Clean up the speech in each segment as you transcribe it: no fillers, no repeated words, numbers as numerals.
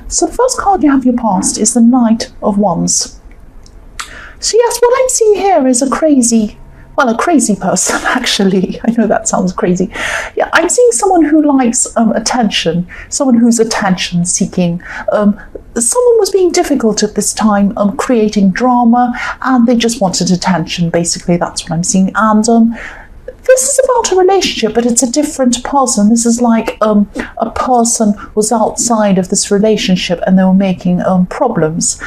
So the first card you have your past is the Knight of Wands. So yes, what I'm seeing here is a crazy person, actually. I know that sounds crazy. Yeah, I'm seeing someone who likes attention, someone who's attention seeking. Someone was being difficult at this time, creating drama, and they just wanted attention. Basically, that's what I'm seeing. And this is about a relationship, but it's a different person. This is like a person was outside of this relationship and they were making problems.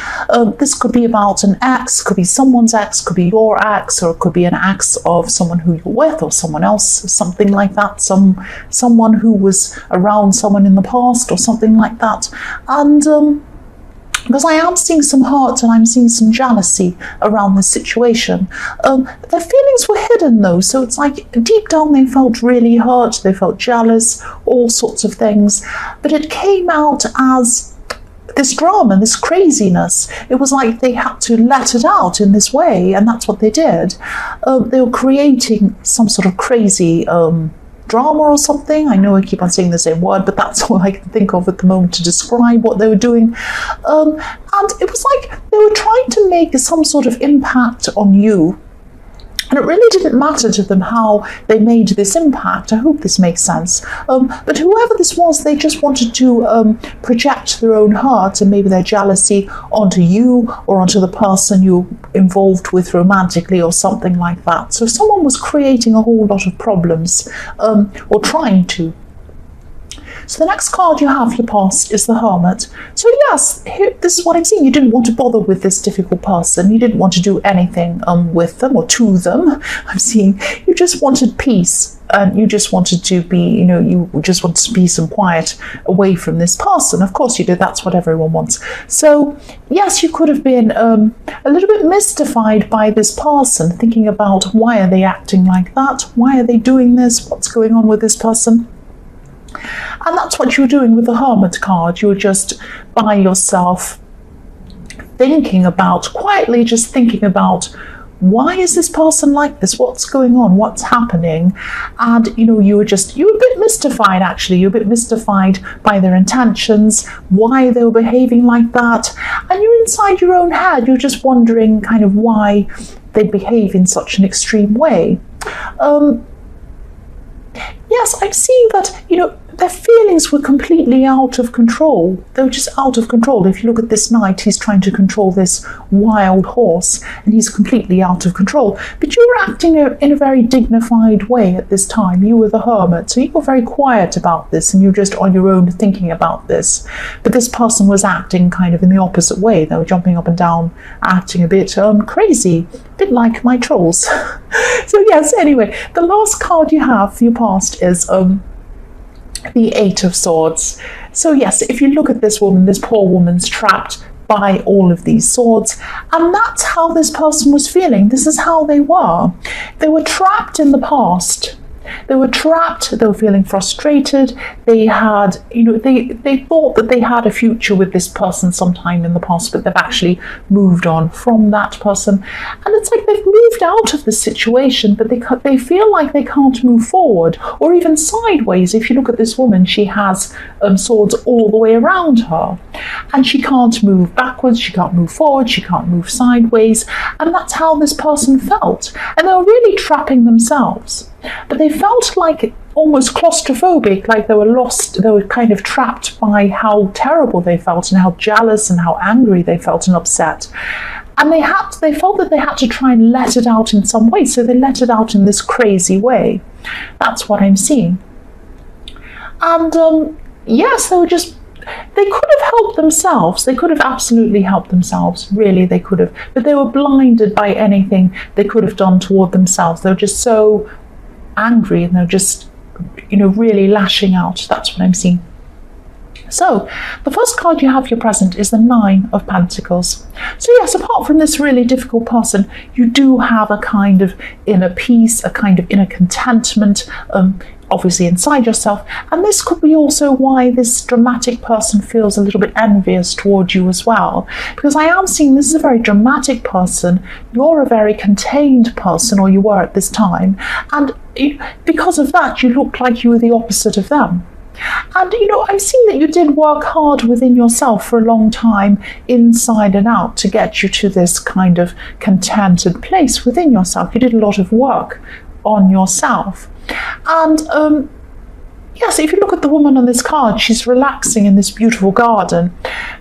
This could be about an ex, could be someone's ex, could be your ex, or it could be an ex of someone who you're with or someone else, something like that. Someone who was around someone in the past or something like that. And because I am seeing some hurt and I'm seeing some jealousy around this situation. Their feelings were hidden though, so it's like deep down they felt really hurt, they felt jealous, all sorts of things. But it came out as this drama, this craziness. It was like they had to let it out in this way, and that's what they did. They were creating some sort of crazy drama or something. I know I keep on saying the same word, but that's all I can think of at the moment to describe what they were doing. And it was like they were trying to make some sort of impact on you. And it really didn't matter to them how they made this impact. I hope this makes sense. But whoever this was, they just wanted to project their own hurt and maybe their jealousy onto you or onto the person you're involved with romantically or something like that. So someone was creating a whole lot of problems or trying to. So the next card you have your past is the Hermit. So yes, this is what I'm seeing. You didn't want to bother with this difficult person. You didn't want to do anything with them or to them. I'm seeing you just wanted peace. And you just wanted to be, you just wanted peace and quiet away from this person. Of course you did. That's what everyone wants. So yes, you could have been a little bit mystified by this person, thinking about why are they acting like that? Why are they doing this? What's going on with this person? And that's what you were doing with the Hermit card. You were just by yourself quietly thinking about, why is this person like this? What's going on? What's happening? And, you were a bit mystified, actually. You were a bit mystified by their intentions, why they were behaving like that. And you're inside your own head. You're just wondering kind of why they behave in such an extreme way. Yes, I'm seeing that, their feelings were completely out of control. They were just out of control. If you look at this knight, he's trying to control this wild horse, and he's completely out of control. But you were acting in a very dignified way at this time. You were the Hermit, so you were very quiet about this, and you were just on your own thinking about this. But this person was acting kind of in the opposite way. They were jumping up and down, acting a bit crazy, a bit like my trolls. So yes, anyway, the last card you have for your past is the Eight of Swords. So yes, if you look at this woman, this poor woman's trapped by all of these swords, and that's how this person was feeling. This is how they were. They were trapped in the past. They were trapped, they were feeling frustrated, they had, they thought that they had a future with this person sometime in the past, but they've actually moved on from that person. And it's like they've moved out of the situation, but they feel like they can't move forward or even sideways. If you look at this woman, she has swords all the way around her, and she can't move backwards, she can't move forward, she can't move sideways, and that's how this person felt. And they were really trapping themselves. But they felt like almost claustrophobic, like they were lost, they were kind of trapped by how terrible they felt and how jealous and how angry they felt and upset. And they felt that they had to try and let it out in some way, so they let it out in this crazy way. That's what I'm seeing. And yes, they could have helped themselves. They could have absolutely helped themselves. Really, they could have. But they were blinded by anything they could have done toward themselves. They were just so angry, and they're just really lashing out. That's what I'm seeing. So the first card you have your present is the Nine of Pentacles. So yes, apart from this really difficult person, you do have a kind of inner peace, a kind of inner contentment, obviously inside yourself. And this could be also why this dramatic person feels a little bit envious towards you as well, because I am seeing this is a very dramatic person. You're a very contained person, or you were at this time, and because of that you look like you were the opposite of them. And, I'm seeing that you did work hard within yourself for a long time, inside and out, to get you to this kind of contented place within yourself. You did a lot of work on yourself. And, yes, if you look at the woman on this card, she's relaxing in this beautiful garden,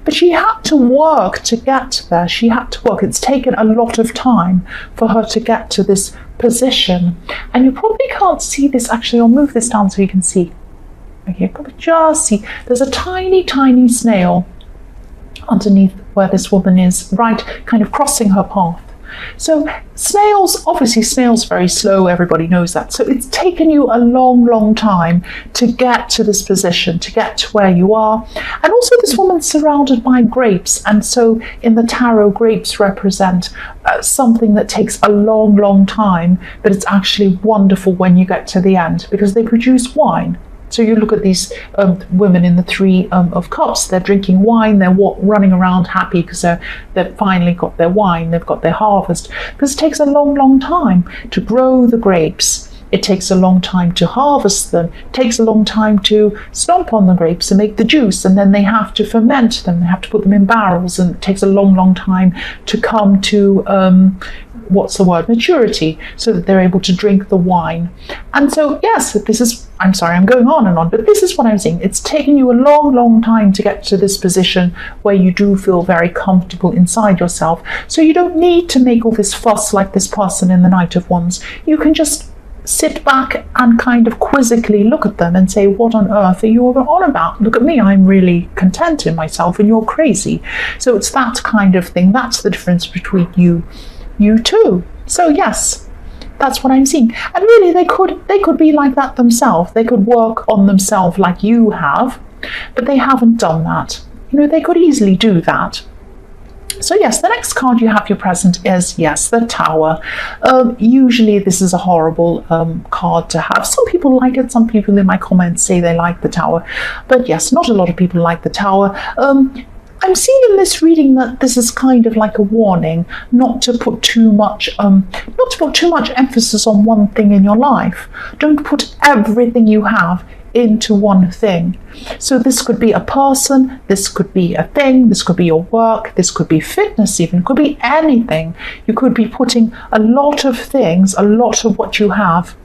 but she had to work to get there. She had to work. It's taken a lot of time for her to get to this position. And you probably can't see this. Actually, I'll move this down so you can see. Okay, you probably just see there's a tiny, tiny snail underneath where this woman is, right, kind of crossing her path. So obviously snails very slow, everybody knows that. So it's taken you a long, long time to get to this position, to get to where you are. And also this woman's surrounded by grapes. And so in the tarot, grapes represent something that takes a long, long time, but it's actually wonderful when you get to the end because they produce wine. So you look at these women in the Three of Cups, they're drinking wine, they're running around happy because they've finally got their wine, they've got their harvest. Because it takes a long, long time to grow the grapes. It takes a long time to harvest them. It takes a long time to stomp on the grapes and make the juice, and then they have to ferment them. They have to put them in barrels, and it takes a long, long time to come to maturity, so that they're able to drink the wine. And so, yes, I'm sorry, I'm going on and on, but this is what I'm saying. It's taken you a long, long time to get to this position where you do feel very comfortable inside yourself. So you don't need to make all this fuss like this person in the Knight of Wands. You can just sit back and kind of quizzically look at them and say, what on earth are you on about? Look at me, I'm really content in myself and you're crazy. So it's that kind of thing. That's the difference between you two. So yes, that's what I'm seeing. And really they could be like that themselves. They could work on themselves like you have, but they haven't done that. They could easily do that. So yes, the next card you have your present is, yes, the Tower. Usually this is a horrible card to have. Some people like it. Some people in my comments say they like the Tower. But yes, not a lot of people like the Tower. I'm seeing in this reading that this is kind of like a warning not to put too much emphasis on one thing in your life. Don't put everything you have into one thing. So this could be a person, this could be a thing, this could be your work, this could be fitness even, it could be anything. You could be putting a lot of things, a lot of what you have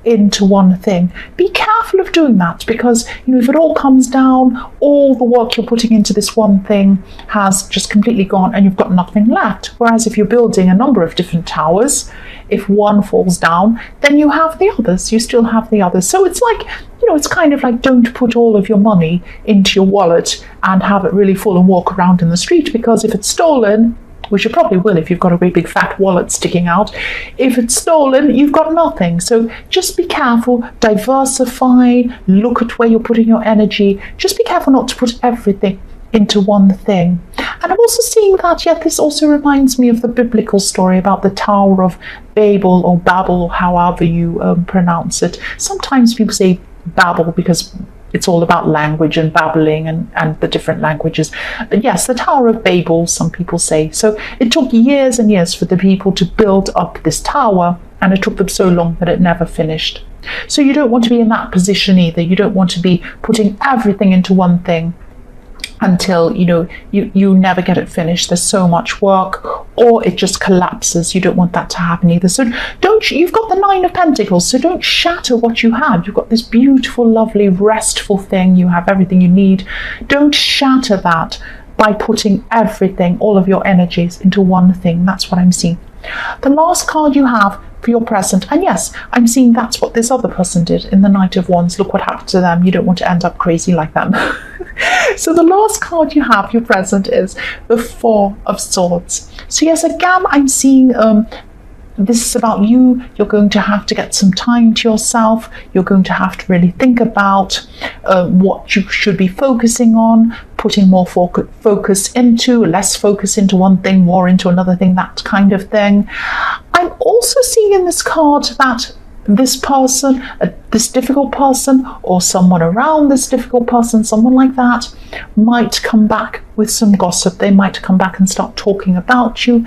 into one thing. Be careful of doing that, because if it all comes down, all the work you're putting into this one thing has just completely gone and you've got nothing left. Whereas if you're building a number of different towers, if one falls down, then you have the others, you still have the others. So it's like, it's kind of like, don't put all of your money into your wallet and have it really full and walk around in the street, because if it's stolen, which you probably will if you've got a great big fat wallet sticking out. If it's stolen, you've got nothing. So just be careful, diversify, look at where you're putting your energy. Just be careful not to put everything into one thing. And I'm also seeing that, this also reminds me of the biblical story about the Tower of Babel, or Babel, however you pronounce it. Sometimes people say Babel because it's all about language and babbling and the different languages. But yes, the Tower of Babel, some people say. So it took years and years for the people to build up this tower, and it took them so long that it never finished. So you don't want to be in that position either. You don't want to be putting everything into one thing until you never get it finished. There's so much work, or it just collapses. You don't want that to happen either. So you've got the Nine of Pentacles, so don't shatter what you have. You've got this beautiful, lovely, restful thing. You have everything you need. Don't shatter that by putting everything, all of your energies, into one thing. That's what I'm seeing. The last card you have for your present, and yes, I'm seeing that's what this other person did in the Knight of Wands. Look what happened to them. You don't want to end up crazy like them. So the last card you have, your present, is the Four of Swords. So yes, again, I'm seeing this is about you. You're going to have to get some time to yourself. You're going to have to really think about what you should be focusing on, putting more focus into, less focus into one thing, more into another thing, that kind of thing. I'm also seeing in this card that this person, this difficult person, or someone around this difficult person, someone like that, might come back with some gossip. They might come back and start talking about you.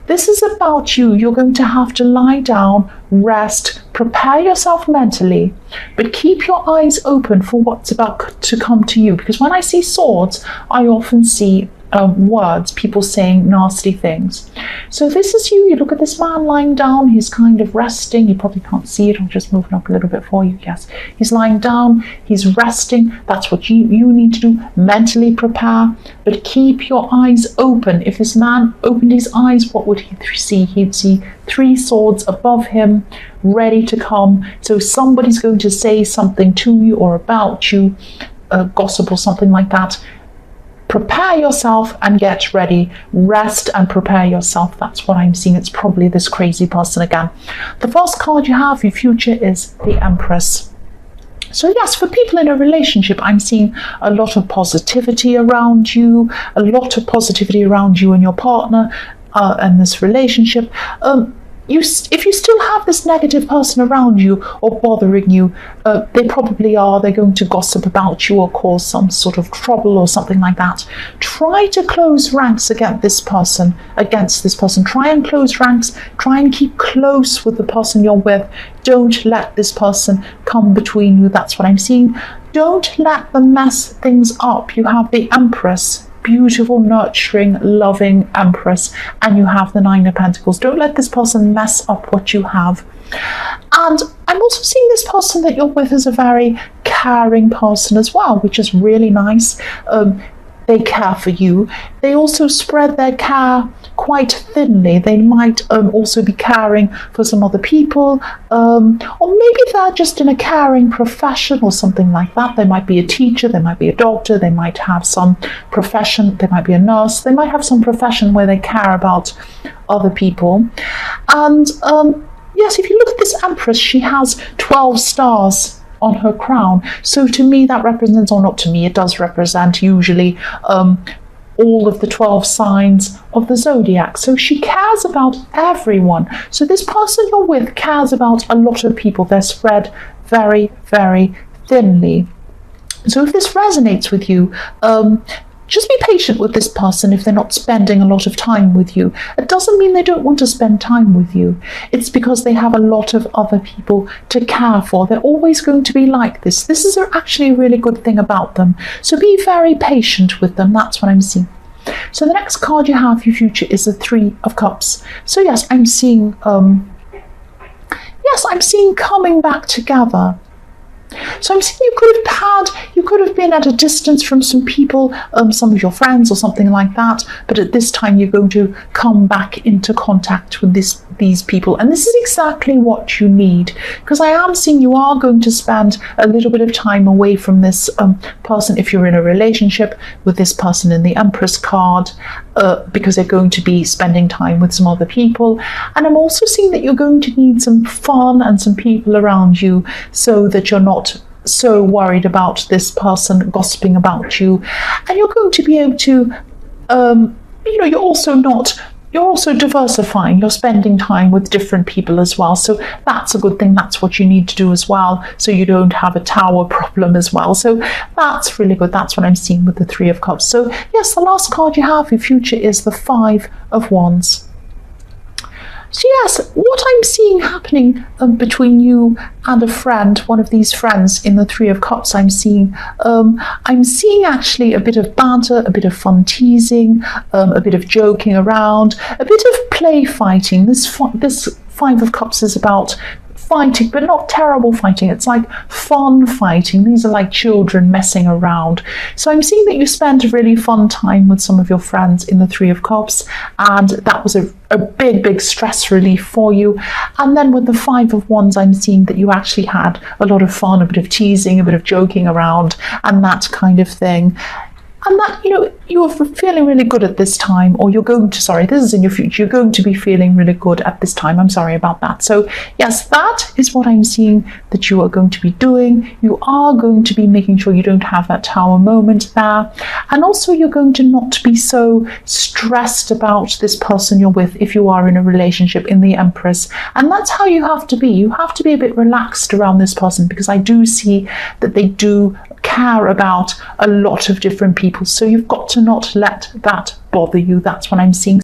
This is about you. You're going to have to lie down, rest, prepare yourself mentally, but keep your eyes open for what's about to come to you. Because when I see swords, I often see words, people saying nasty things. So this is you. You look at this man lying down. He's kind of resting. You probably can't see it. I'm just moving up a little bit for you. Yes, he's lying down. He's resting. That's what you need to do. Mentally prepare, but keep your eyes open. If this man opened his eyes, what would he see? He'd see 3 swords above him, ready to come. So somebody's going to say something to you or about you, gossip or something like that. Prepare yourself and get ready. Rest and prepare yourself. That's what I'm seeing. It's probably this crazy person again. The first card you have, your future, is the Empress. So yes, for people in a relationship, I'm seeing a lot of positivity around you, a lot of positivity around you and your partner and this relationship. If you still have this negative person around you or bothering you, they probably are. They're going to gossip about you or cause some sort of trouble or something like that. Try to close ranks against this person. Try and close ranks. Try and keep close with the person you're with. Don't let this person come between you. That's what I'm seeing. Don't let them mess things up. You have the Empress. Beautiful, nurturing, loving Empress, and you have the 9 of Pentacles. Don't let this person mess up what you have. And I'm also seeing this person that you're with as a very caring person as well, which is really nice. They care for you. They also spread their care quite thinly. They might also be caring for some other people, or maybe they're just in a caring profession or something like that. They might be a teacher, they might be a doctor, they might have some profession, they might be a nurse, they might have some profession where they care about other people. And yes, if you look at this Empress, she has 12 stars on her crown. So to me that represents, or not to me, it does represent usually all of the 12 signs of the zodiac. So she cares about everyone. So this person you're with cares about a lot of people. They're spread very, very thinly. So if this resonates with you, just be patient with this person if they're not spending a lot of time with you. It doesn't mean they don't want to spend time with you. It's because they have a lot of other people to care for. They're always going to be like this. This is actually a really good thing about them. So be very patient with them. That's what I'm seeing. So the next card you have for your future is the 3 of Cups. So yes, I'm seeing coming back together. So I'm seeing you could have been at a distance from some people, some of your friends or something like that, but at this time you're going to come back into contact with these people, and this is exactly what you need, because I am seeing you are going to spend a little bit of time away from this person if you're in a relationship with this person in the Empress card, because they're going to be spending time with some other people. And I'm also seeing that you're going to need some fun and some people around you so that you're not so worried about this person gossiping about you, and you're going to be able to you're also diversifying. You're spending time with different people as well, so that's a good thing. That's what you need to do as well, so you don't have a tower problem as well. So that's really good. That's what I'm seeing with the 3 of Cups. So yes, the last card you have, your future, is the 5 of Wands. So yes, what I'm seeing happening between you and a friend, one of these friends in the 3 of Cups, I'm seeing actually a bit of banter, a bit of fun teasing, a bit of joking around, a bit of play fighting. This 5 of Cups is about fighting, but not terrible fighting. It's like fun fighting. These are like children messing around. So I'm seeing that you spent a really fun time with some of your friends in the 3 of Cups, and that was a big stress relief for you. And then with the 5 of Wands, I'm seeing that you actually had a lot of fun, a bit of teasing, a bit of joking around, and that kind of thing. And that, you're feeling really good at this time, or this is in your future, you're going to be feeling really good at this time. I'm sorry about that. So yes, that is what I'm seeing that you are going to be doing. You are going to be making sure you don't have that tower moment there. And also you're going to not be so stressed about this person you're with if you are in a relationship in the Empress. And that's how you have to be. You have to be a bit relaxed around this person, because I do see that they do care about a lot of different people. So you've got to not let that bother you. That's what I'm seeing.